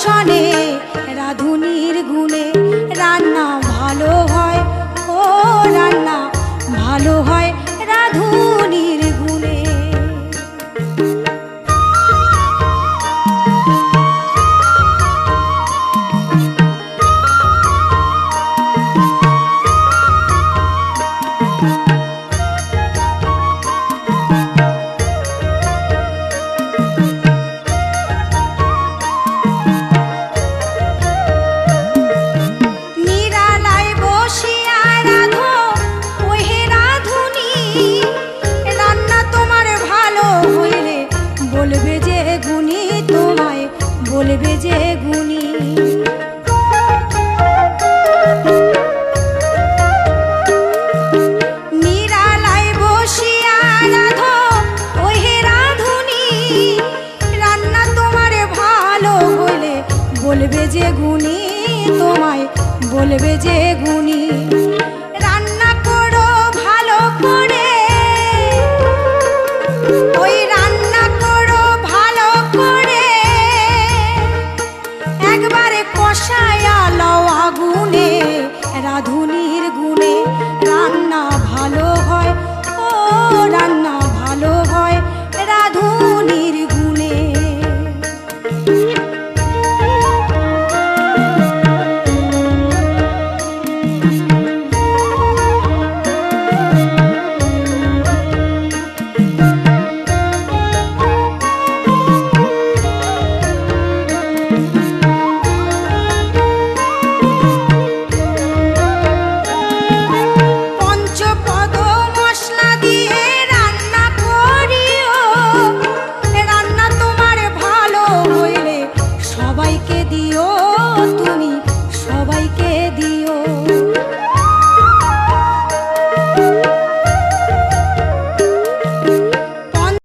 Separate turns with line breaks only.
শোনে রাধুনির গুণে, রান্না ভালো হয়, ও রান্না ভালো হয় রাধুনির গুণে। বলবে যে গুণী, তোমায় বলবে যে গুণী। নিরালায় বসিয়া রাধো ওহে রাধুনি, রান্না তোমার ভালো হইলে বলবে যে গুণী, তোমায় বলবে যে গুণী।